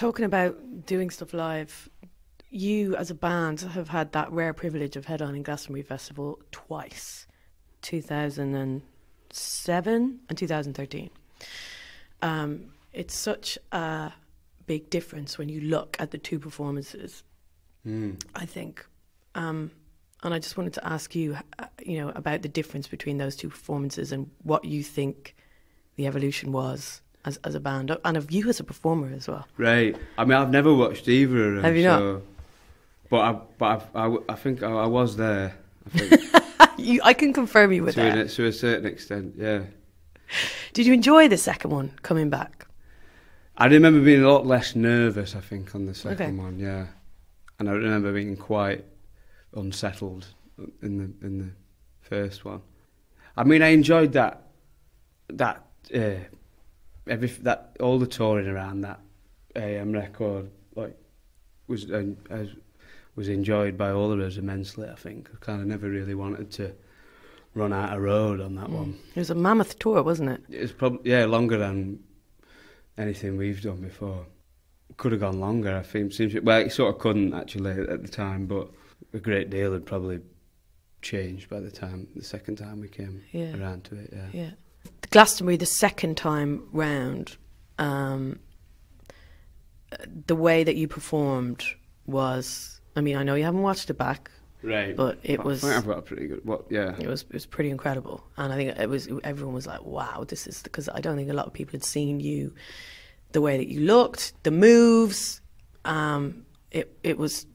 talking about doing stuff live, you as a band have had that rare privilege of headlining Glastonbury Festival twice, 2007 and 2013. It's such a big difference when you look at the two performances, I think. And I just wanted to ask you, about the difference between those two performances and what you think the evolution was as a band, and of you as a performer as well. Right. I mean, I've never watched either of them. Have you not? But I think I was there. I think. I can confirm you with that. To a certain extent, yeah. Did you enjoy the second one coming back? I remember being a lot less nervous, I think, on the second one, yeah. And I remember being quite unsettled in the first one. I mean, I enjoyed that all the touring around that AM record, like, was enjoyed by all of us immensely. I think I kind of never really wanted to run out of road on that one. It was a mammoth tour, wasn't it? It was probably longer than anything we've done before. Could have gone longer, I think. Well, it sort of couldn't actually at the time, but a great deal had probably changed by the second time we came around to it. Yeah. The Glastonbury, the second time round, the way that you performed was, I mean, I know you haven't watched it back, right? But I think I've got a pretty good. It was pretty incredible, and I think everyone was like, "Wow, this is," because I don't think a lot of people had seen you, the way that you looked, the moves. It was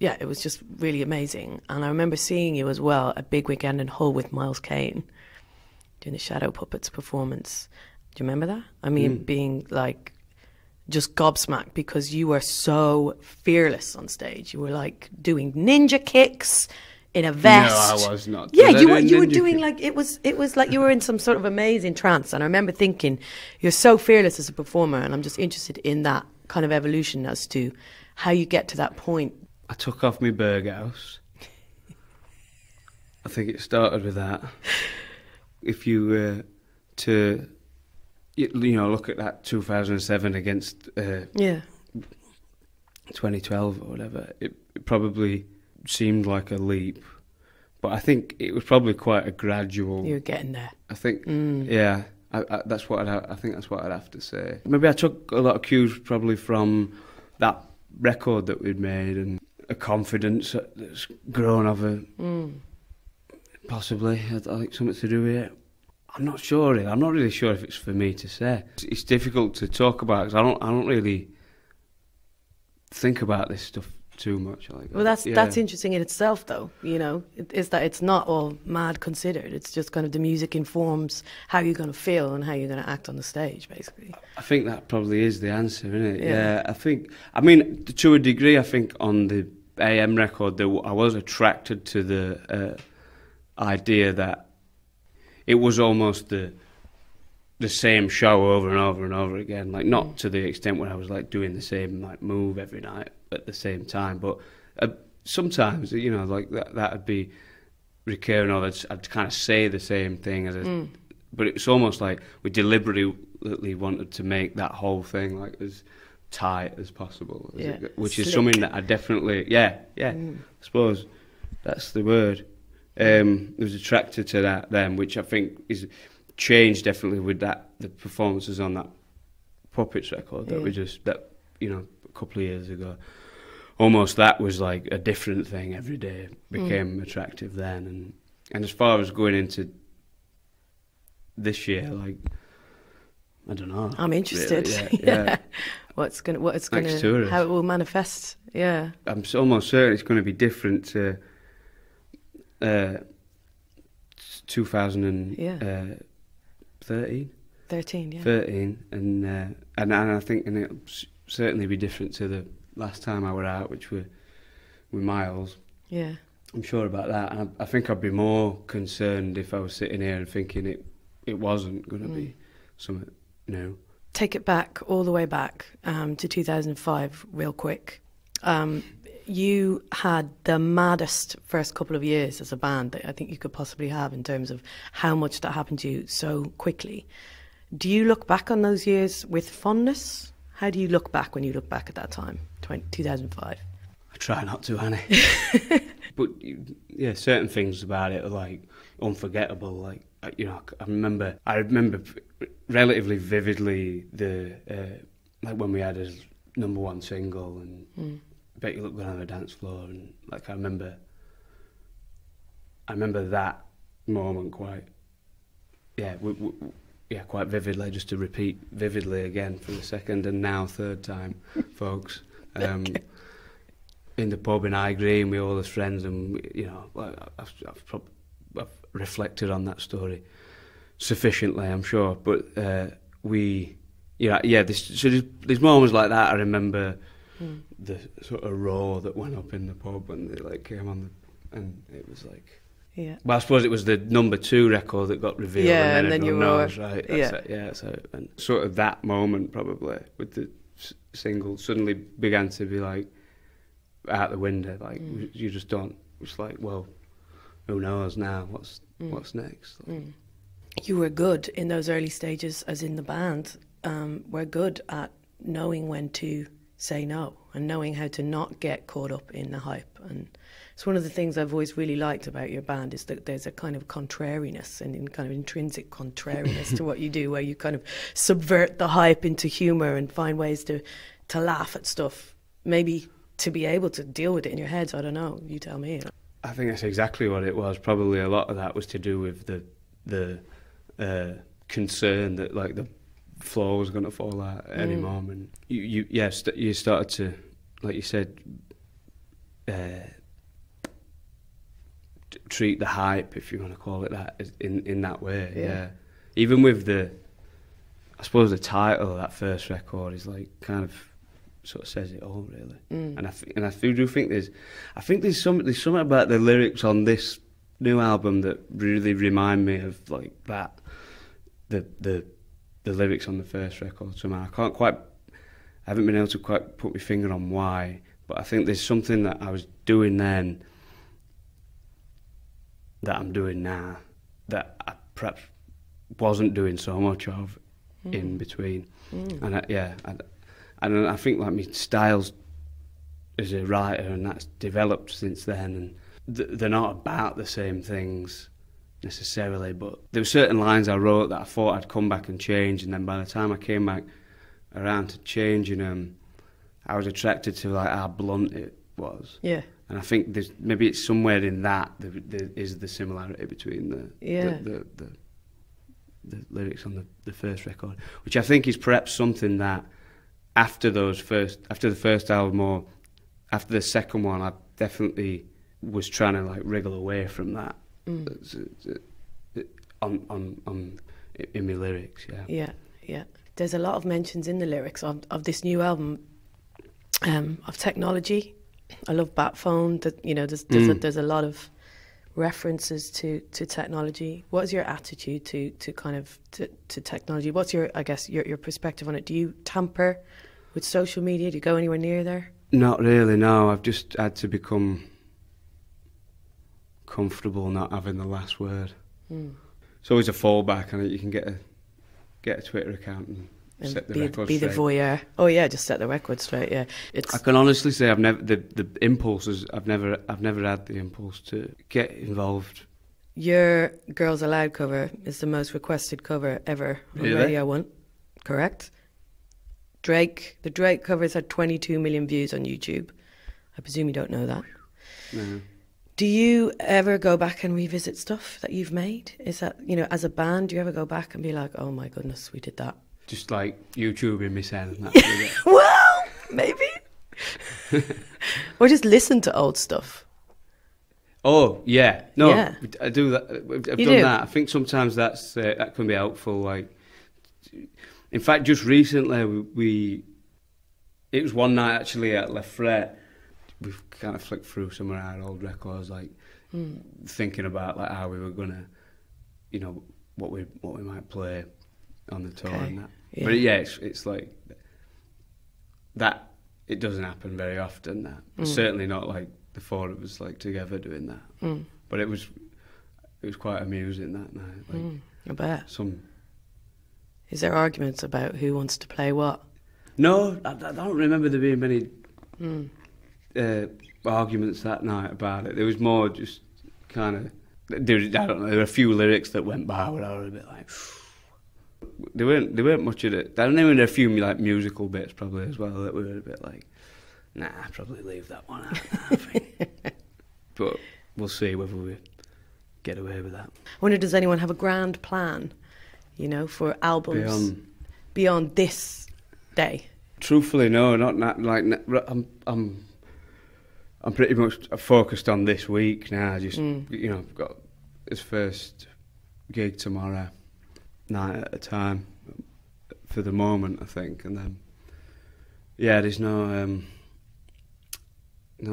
just really amazing, and I remember seeing you as well at Big Weekend in Hull with Miles Kane, doing the Shadow Puppets performance. Do you remember that? I mean, being like just gobsmacked because you were so fearless on stage. You were like doing ninja kicks in a vest. No, I was not. Yeah, you were doing like it was like you were in some sort of amazing trance. And I remember thinking, you're so fearless as a performer, and I'm just interested in that kind of evolution as to how you get to that point. I took off my Berghaus. I think it started with that. If you were to, look at that 2007 against 2012 or whatever, it probably seemed like a leap, but I think it was probably quite a gradual. You were getting there. I think, yeah. That's what I think. That's what I'd have to say. Maybe I took a lot of cues probably from that record that we'd made, and a confidence that's grown over. Possibly, I think something to do with it. I'm not sure. I'm not really sure if it's for me to say. It's difficult to talk about because I don't really think about this stuff too much. Well, that's interesting in itself, though. Is that it's not all mad considered. It's just kind of the music informs how you're going to feel and how you're going to act on the stage, basically. I think that probably is the answer, isn't it? Yeah. I mean, to a degree, I think on the AM record, I was attracted to the idea that it was almost the same show over and over and over again. Like, not to the extent where I was like doing the same like move every night at the same time, but sometimes like that'd be recurring, or I'd kind of say the same thing but it's almost like we deliberately wanted to make that whole thing like as tight as possible, which slick. Is something that I definitely I suppose that's the word. I was attracted to that then, which I think is changed definitely with the performances on that Puppets record that we just a couple of years ago. Almost that was like a different thing every day. Became attractive then, and as far as going into this year, like, I don't know. I'm interested. Really, yeah. What it's gonna how it will manifest. Yeah. I'm almost certain it's going to be different to 2013. 13, yeah. 13, and I think it'll certainly be different to the last time I were out, which were with Miles. Yeah. I'm sure about that. And I think I'd be more concerned if I was sitting here and thinking it wasn't going to be something new. Take it back, all the way back to 2005, real quick. You had the maddest first couple of years as a band that I think you could possibly have in terms of how much that happened to you so quickly. Do you look back on those years with fondness? How do you look back when you look back at that time, 2005? I try not to, Annie. But yeah, certain things about it are like unforgettable. Like, you know, I remember relatively vividly the like when we had a #1 single and Bet You Look Good on the Dance Floor, and like I remember that moment quite quite vividly. Just to repeat vividly again for the second and now third time, folks. In the pub in High Green with all his friends, and you know, I've reflected on that story sufficiently, I'm sure. But there's moments like that. I remember the sort of roar that went up in the pub when they like came on, and it was like, yeah. Well, I suppose it was the #2 record that got revealed, yeah, and then you knows, right? That's it, yeah. So, and sort of that moment probably with the single suddenly began to be like out the window, like you just don't. It's like, well, who knows now? What's next? Like, You were good in those early stages, as in the band. We're good at knowing when to say no and knowing how to not get caught up in the hype. And it's one of the things I've always really liked about your band is that there's a kind of contrariness and kind of intrinsic contrariness to what you do, where you kind of subvert the hype into humour and find ways to laugh at stuff, maybe to be able to deal with it in your heads. I don't know, you tell me. I think that's exactly what it was. Probably a lot of that was to do with the concern that like the floor was going to fall out at any moment. You started to, like you said, treat the hype, if you want to call it that, in that way. Yeah. Even with I suppose the title of that first record is like kind of sort of says it all, really. And I do think there's something about the lyrics on this new album that really remind me of like that, the lyrics on the first record somehow. I haven't been able to quite put my finger on why, but I think there's something that I was doing then that I'm doing now that I perhaps wasn't doing so much of in between. And I think like my styles as a writer, and that's developed since then, and they're not about the same things necessarily, but there were certain lines I wrote that I thought I'd come back and change, and then by the time I came back around to changing them, I was attracted to like how blunt it was. Yeah. And I think maybe it's somewhere in that there is the similarity between the lyrics on the first record, which I think is perhaps something that after the first album or after the second one, I definitely was trying to like wriggle away from that in my lyrics. Yeah. There's a lot of mentions in the lyrics of this new album of technology. I love Bat Phone. That, you know, there's a lot of references to technology. What is your attitude to technology? What's your perspective on it? Do you tamper with social media? Do you go anywhere near there? Not really, no. I've just had to become comfortable not having the last word. It's always a fallback, and you can get a Twitter account and set the record straight. Be the voyeur. Oh yeah, just set the record straight. Yeah, I can honestly say I've never the impulses. I've never had the impulse to get involved. Your Girls Aloud cover is the most requested cover ever on Radio 1. Correct. The Drake covers had 22 million views on YouTube. I presume you don't know that. No. Do you ever go back and revisit stuff that you've made? Is that, you know, as a band, do you ever go back and be like, oh my goodness, we did that? Just like YouTubing myself. And that's well, maybe. Or just listen to old stuff. Oh, yeah. No, yeah. I do that. I've done that. I think sometimes that can be helpful. Like, in fact, just recently, it was one night actually at Le Fret. We've kind of flicked through some of our old records, like thinking about like how we were gonna, you know, what we might play on the tour and that. Yeah. But yeah, it's like that. It doesn't happen very often. That certainly not like the four of us like together doing that. But it was quite amusing that night. Like I bet. Is there arguments about who wants to play what? No, I don't remember there being many arguments that night about it. There was more just kind of... I don't know, there were a few lyrics that went by where I was a bit like... There weren't much of it. I don't know, there were a few like musical bits probably as well that were a bit like, nah, I'd probably leave that one out, I think. But we'll see whether we get away with that. I wonder, does anyone have a grand plan, you know, for albums beyond this day? Truthfully, no, not like I'm pretty much focused on this week now. Just you know, I've got this first gig tomorrow, night at a time, for the moment, I think, and then there's no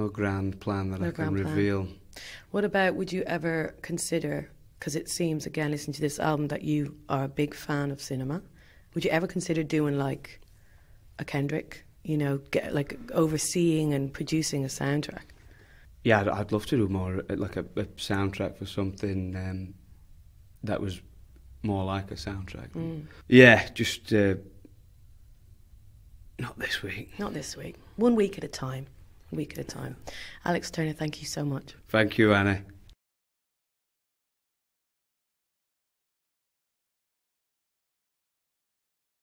grand plan that I can reveal. What about, would you ever consider, because it seems, again, listening to this album, that you are a big fan of cinema, would you ever consider doing like a Kendrick, you know, get like overseeing and producing a soundtrack? Yeah, I'd love to do more, like a soundtrack for something that was more like a soundtrack. Yeah, just not this week. Not this week. 1 week at a time. 1 week at a time. Alex Turner, thank you so much. Thank you, Annie.